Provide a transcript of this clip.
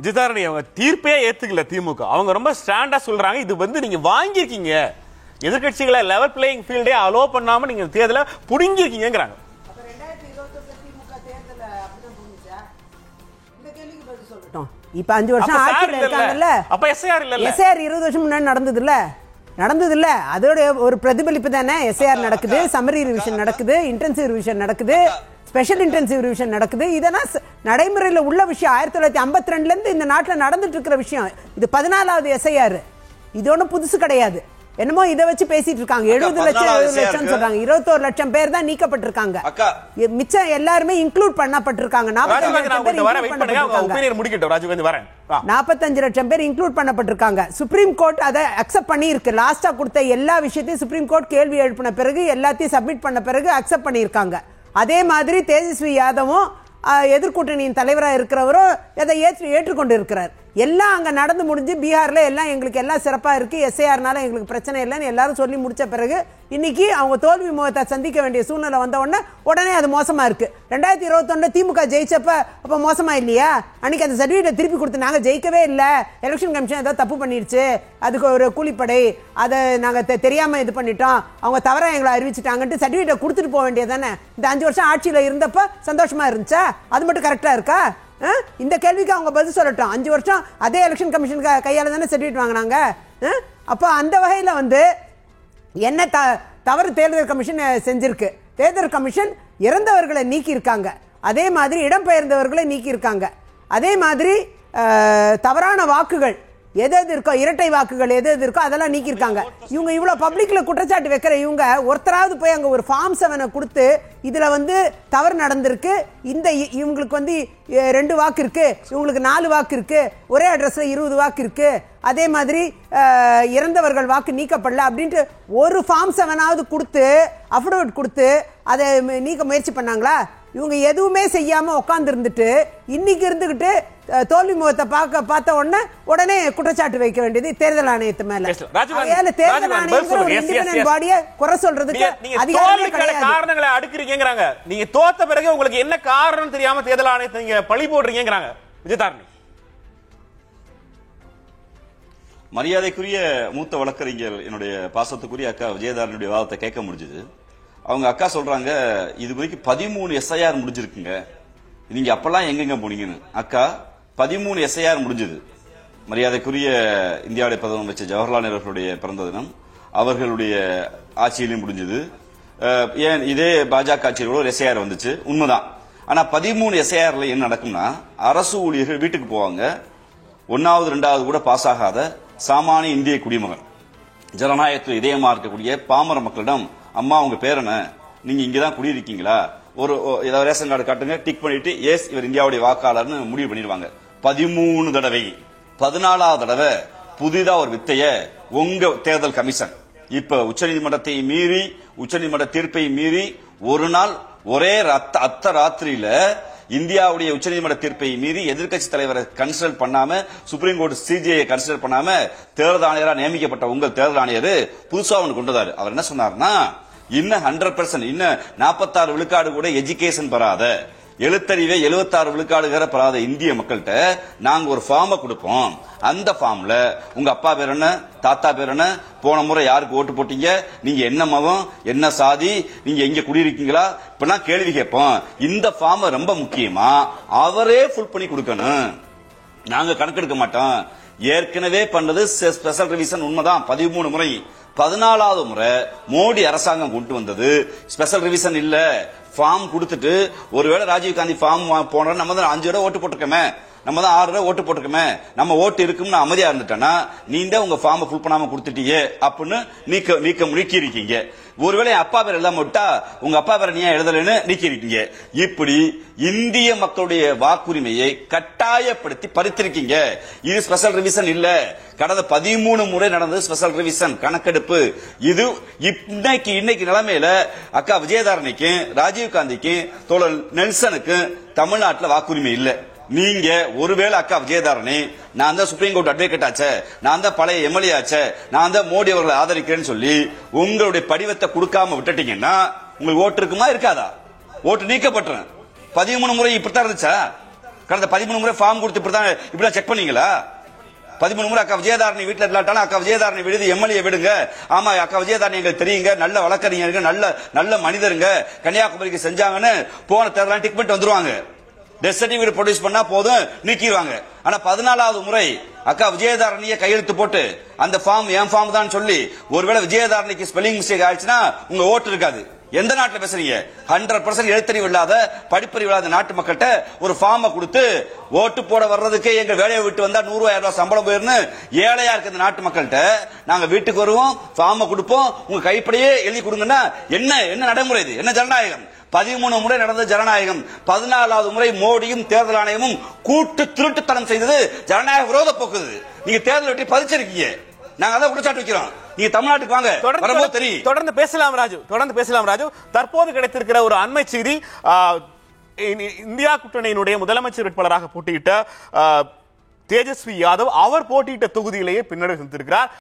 ஜிதாரணி அவங்க தீர்ப்பே ஏத்துக்கல திமுக. அவங்க ரொம்ப ஸ்டாண்டா சொல்றாங்க, இது வந்து நீங்க வாங்கிருக்கீங்க, எதிர்கட்சிகளை லெவல் பிளேயிங் ஃபீல்டே அலோ பண்ணாம நீங்க தேர்தல புடிங்கிருக்கீங்கங்கறாங்க. அப்ப 2021 திமுக தேர்தல அப்படிதான் புடிச்சா இந்த கேள்விக்கு பதில் சொல்லட்டும். இப்ப 5 வருஷம் ஆட்சியில இருக்காங்கல்ல, அப்ப எஸ்ஐஆர் இல்ல, எஸ்ஐஆர் 20 வருஷம் முன்னாடி நடந்ததுல்ல, அதோட ஒரு பிரதிபலிப்பு தானே. எஸ்ஐஆர் நடக்குது, சம்மரி ரிவிஷன் நடக்குது, இன்டென்சிவ் ரிவிஷன் நடக்குது, ஸ்பெஷல் இன்டென்சிவ் ரிவிஷன் நடக்குது. இதெல்லாம் நடைமுறையில் உள்ள விஷயம். 1952 இருந்து இந்த நாட்டில் நடந்துட்டு இருக்கிற விஷயம். இது 14வது எஸ்ஐஆர். இது ஒன்றும் புதுசு கிடையாது. என்னமோ இதை வச்சு பேசிட்டு இருக்காங்க. 70 லட்சம் சொல்றாங்க. 21 லட்சம் பேர் தான் நீக்கப்பட்டிருக்காங்க. மிச்சம் எல்லாருமே இன்க்ளூட் பண்ணப்பட்டிருக்காங்க. 45 லட்சம் பேர் இன்க்ளூட் பண்ணப்பட்டிருக்காங்க. சுப்ரீம் கோர்ட் அதை அக்செப்ட் பண்ணி இருக்கு. லாஸ்டா கொடுத்த எல்லா விஷயத்தையும் சுப்ரீம் கோர்ட் கேள்வி எழுப்பின பிறகு எல்லாத்தையும் சப்மிட் பண்ண பிறகு அக்செப்ட் பண்ணியிருக்காங்க. அதே மாதிரி தேஜஸ்வி யாதவும் எதிர்கூட்டணியின் தலைவராக இருக்கிறவரும் அதை ஏற்றுக்கொண்டு இருக்கிறார். எல்லாம் அங்க நடந்து முடிஞ்சு பீகார்ல எல்லாம் எங்களுக்கு எல்லாம் சிறப்பா இருக்கு, எஸ்ஐஆர்னால எங்களுக்கு பிரச்சனை இல்லைன்னு எல்லாரும் சொல்லி முடிச்ச பிறகு இன்னைக்கு அவங்க தோல்வி முகத்தை சந்திக்க வேண்டிய சூழ்நிலை வந்த உடனே அது மோசமா இருக்கு. 2021 திமுக ஜெயிச்சப்ப அப்ப மோசமா இல்லையா? அன்னைக்கு அந்த சர்டிபிகேட் திருப்பி கொடுத்து நாங்க ஜெயிக்கவே இல்லை, எலெக்ஷன் கமிஷன் ஏதோ தப்பு பண்ணிடுச்சு, அதுக்கு ஒரு கூலிப்படை, அதை நாங்க தெரியாம இது பண்ணிட்டோம், அவங்க தவறா எங்களை அறிவிச்சுட்டாங்கன்ட்டு சர்டிபிகேட் கொடுத்துட்டு போக வேண்டியது தானே. இந்த 5 வருஷம் ஆட்சியில இருந்தப்ப சந்தோஷமா இருந்துச்சா? அது மட்டும் கரெக்டா இருக்கா? இந்த கேள்விக்கு அவங்க பதில் சொல்லட்டும். 5 வருஷம் அதே எலெக்ஷன் கமிஷன் கையால தானே சர்டிபிகேட் வாங்கினாங்க. அப்போ அந்த வகையில வந்து என்ன தவறு தேர்தல் கமிஷன் செஞ்சிருக்கு? தேர்தல் கமிஷன் இறந்தவர்களை நீக்கி இருக்காங்க, அதே மாதிரி இடம்பெயர்ந்தவர்களை நீக்கி இருக்காங்க, அதே மாதிரி தவறான வாக்குகள் எது இருக்கோ, இரட்டை வாக்குகள் எது இருக்கோ அதெல்லாம் நீக்கி இருக்காங்க. இவங்க இவ்வளவு பப்ளிக்ல குற்றச்சாட்டு வைக்கிற இவங்க ஒருத்தராவது போய் அங்க ஒரு ஃபார்ம் 7 கொடுத்து இதுல வந்து தவறு நடந்திருக்கு, இந்த இவங்களுக்கு வந்து 2 வாக்கு இருக்கு, இவங்களுக்கு 4 வாக்கு இருக்கு, ஒரே அட்ரஸ்ல 20 வாக்கு இருக்கு, அதே மாதிரி இறந்தவர்கள் வாக்கு நீக்கப்படல அப்படின்ட்டு ஒரு ஃபார்ம் 7ஆவது கொடுத்து அஃபிடவிட் கொடுத்து அதை நீக்க முயற்சி பண்ணாங்களா? இவங்க எதுவுமே செய்யாம உட்கார்ந்து இருந்துட்டு இன்னைக்கு இருந்துகிட்டு தோல்வி முகத்தை பார்த்த உடனே குற்றச்சாட்டு வைக்க வேண்டியது தேர்தல் ஆணையத்து மேல. தேர்தல் ஆணையம் பாடியை குறை சொல்றதுக்கு அதிகாரமே கிடையாது. காரணங்களை அடுக்குறீங்கங்கறாங்க. நீங்க தோத்த பிறகு உங்களுக்கு என்ன காரணம் தெரியாம தேர்தல் ஆணையத்தை நீங்க பழி போடுறீங்கங்கறாங்க. விஜயதாரணி, மரியாதைக்குரிய மூத்த வழக்கறிஞர் என்னுடைய பாசத்துக்குரிய அக்கா விஜயதாரனுடைய வாதத்தை கேட்க முடிஞ்சது. அவங்க அக்கா சொல்றாங்க, இது வரைக்கும் 13 எஸ்ஐஆர் முடிஞ்சிருக்குங்க, நீங்க அப்பெல்லாம் எங்கெங்க போனீங்கன்னு. அக்கா, 13 எஸ்ஐஆர் முடிஞ்சது. மரியாதைக்குரிய இந்தியாவுடைய பிரதமர் அமைச்சர் ஜவஹர்லால் நேருடைய பிறந்த தினம் அவர்களுடைய ஆட்சியிலும் முடிஞ்சது. ஏன் இதே பாஜக ஆட்சியில் ஒரு எஸ்ஐஆர் வந்துச்சு, உண்மைதான். ஆனா 13 எஸ்ஐஆர்ல என்ன நடக்கும்னா, அரசு ஊழியர்கள் வீட்டுக்கு போவாங்க, 1வது 2வது கூட பாஸ் ஆகாத சாமானிய இந்திய குடிமகன், ஜனநாயகத்தில் இதயமா இருக்கக்கூடிய பாமர மக்களிடம், அம்மா உங்க பேர் என்ன, நீங்க இங்கதான் குடியிருக்கீங்களா, ஒரு ஏதாவது ரேஷன் கார்டு காட்டுங்க, டிக் பண்ணிட்டு எஸ் இவர் இந்தியாவுடைய வாக்காளர்னு முடிவு பண்ணிடுவாங்க. 13 தடவை. 14வது தடவை புதிதா ஒரு வித்தைய உங்க தேர்தல் கமிஷன் இப்ப உச்சநீதிமன்றத்தை மீறி, உச்சநீதிமன்ற தீர்ப்பை மீறி ஒரு நாள் ஒரே அத்த ராத்திரியில இந்தியாவுடைய உச்சநீதிமன்ற தீர்ப்பை மீறி எதிர்கட்சி தலைவரை கன்சல்ட் பண்ணாம, சுப்ரீம் கோர்ட் சிஜிஐ கன்சல்ட் பண்ணாம தேர்தல் ஆணையரா நியமிக்கப்பட்ட உங்கள் தேர்தல் ஆணையர் புதுசா ஒன்று கொண்டு வந்தாரு. அவர் என்ன சொன்னார்னா, இன்னும் 100% இன்னும் 46 விழுக்காடு கூட எஜுகேஷன் பெறாத, எழுத்தறிவே 76 விழுக்காடு பெறாத இந்திய மக்கள்கிட்ட நாங்க ஒரு ஃபார்மை கொடுப்போம். அந்த ஃபார்ம்ல உங்க அப்பா பேர் என்ன, தாத்தா பேர் என்ன, போன முறை யாருக்கு ஓட்டு போட்டீங்க, நீங்க என்ன மதம், என்ன சாதி, நீங்க எங்க குடியிருக்கீங்களா, இப்ப கேள்வி கேட்போம். இந்த ஃபார்மை ரொம்ப முக்கியமா அவரே ஃபுல் பண்ணி கொடுக்கணும், நாங்க கணக்கெடுக்க மாட்டோம். ஏற்கனவே பண்ணது ஸ்பெஷல் ரிவிஷன் உண்மைதான் 13 முறை. 14வது முறை மோடி அரசாங்கம் கொண்டு வந்தது ஸ்பெஷல் ரிவிஷன் இல்ல, ஃபார்ம் கொடுத்துட்டு ஒருவேளை ராஜீவ் காந்தி ஃபார்ம் போன நம்ம தான் 5 தடவை ஓட்டு போட்டிருக்கோமே, நம்ம தான் 6 தடவை ஓட்டு போட்டிருக்கோமே, நம்ம ஓட்டு இருக்குன்னு அமைதியா இருந்துட்டேன்னா நீங்க உங்க ஃபார்ம் ஃபுல் பண்ணாம கொடுத்துட்டீங்க அப்படின்னு நீக்கி இருக்கீங்க. ஒருவேளை அப்பா பேர் எழுதாம விட்டா உங்க அப்பா பேரை நீங்க எழுதலன்னு நீக்கி இருக்கீங்க. இப்படி இந்திய மக்களுடைய வாக்குரிமையை கட்டாயப்படுத்தி பறித்திருக்கீங்க. இது ஸ்பெஷல் ரிவிஷன் இல்ல, கடந்த 13 முறை நடந்தது ஸ்பெஷல் ரிவிஷன் கணக்கெடுப்பு. இது இன்னைக்கு நிலைமையில அக்கா விஜயதாரணிக்கும் ராஜீவ் காந்திக்கும் தோழர் நெல்சனுக்கும் தமிழ்நாட்டில் வாக்குரிமை இல்ல. நீங்க ஒருவேளை அக்கா விஜயதாரணி, நான் தான் சுப்ரீம் கோர்ட் அட்வொகேட் ஆச்சே, நான் தான் பழைய எம்எல்ஏ ஆச்சே, நான் தான் மோடி அவர்களை ஆதரிக்கிறேன்னு சொல்லி உங்களுடைய படிவத்தை கொடுக்காம விட்டுட்டீங்கன்னா உங்களுக்கு ஓட்டு இருக்குமா இருக்காதா? ஓட்டு நீக்கப்பட்டுரும். 13 முறை இப்படித்தான் இருந்துச்சா? கடந்த 13 முறை ஃபார்ம் கொடுத்து இப்படிதான் செக் பண்ணீங்களா? 13 முறை அக்கா விஜயதாரணி வீட்டுல இல்லாட்டாலும் அக்கா விஜயதாரணி விடுதி எம்எல்ஏ விடுங்க. ஆமா அக்கா விஜயதாரணி எங்களுக்கு தெரியுங்க, நல்ல வழக்கறிஞருங்க, நல்ல மனிதருங்க, கன்னியாகுமரிக்கு செஞ்சாங்கன்னு போன தேர்தலாம் டிக் பண்ணிட்டு வந்துருவாங்க. டெத் சர்டிபிகேட் ப்ரொடியூஸ் பண்ணா போதும் நீக்கிடுவாங்க. ஆனா 14வது முறை அக்கா விஜயதாரணியை கையெழுத்து போட்டு அந்த ஃபார்ம் என் ஃபார்ம் தான் சொல்லி ஒருவேளை விஜயதாரணிக்கு ஸ்பெல்லிங் மிஸ்டேக் ஆயிடுச்சுன்னா உங்க ஓட்டு இருக்காது. எந்த நாட்டில் பேசுறீங்க? 100% எழுத்தறிவு இல்லாத படிப்பறிவு இல்லாத நாட்டு மக்கள்கிட்ட ஒரு ஃபார்மை கொடுத்து ஓட்டு போட வர்றதுக்கே எங்க வேலையை விட்டு வந்தா 100,000 சம்பளம் போயிருன்னு ஏழையா இருக்க இந்த நாட்டு மக்கள்கிட்ட நாங்க வீட்டுக்கு வருவோம், ஃபார்மை கொடுப்போம், உங்க கைப்படியே எழுதி கொடுங்கன்னா என்ன நடைமுறை இது? என்ன ஜனநாயகம்? 13 முறை நடந்த ஜனநாயகம், 14வது முறை மோடியும் தேர்தல் ஆணையமும் கூட்டு திருட்டுத்தனம் செய்தது ஜனநாயக விரோத போக்குது. நீங்க தேர்தல் வெற்றி பதிச்சிருக்கீங்க, நாங்க அதை குற்றச்சாட்டு வைக்கிறோம். நீங்க தமிழ்நாட்டுக்கு வாங்க, வரும்போது தெரியும். தொடர்ந்து பேசலாம் ராஜு. தற்போது கிடைத்திருக்கிற ஒரு அண்மை செய்தி, இந்தியா கூட்டணியினுடைய முதலமைச்சர் வேட்பாளராக போட்டியிட்ட தேஜஸ்வி யாதவ் அவர் போட்டியிட்ட தொகுதியிலேயே பின்னடைவு சந்தித்திருக்கிறார்.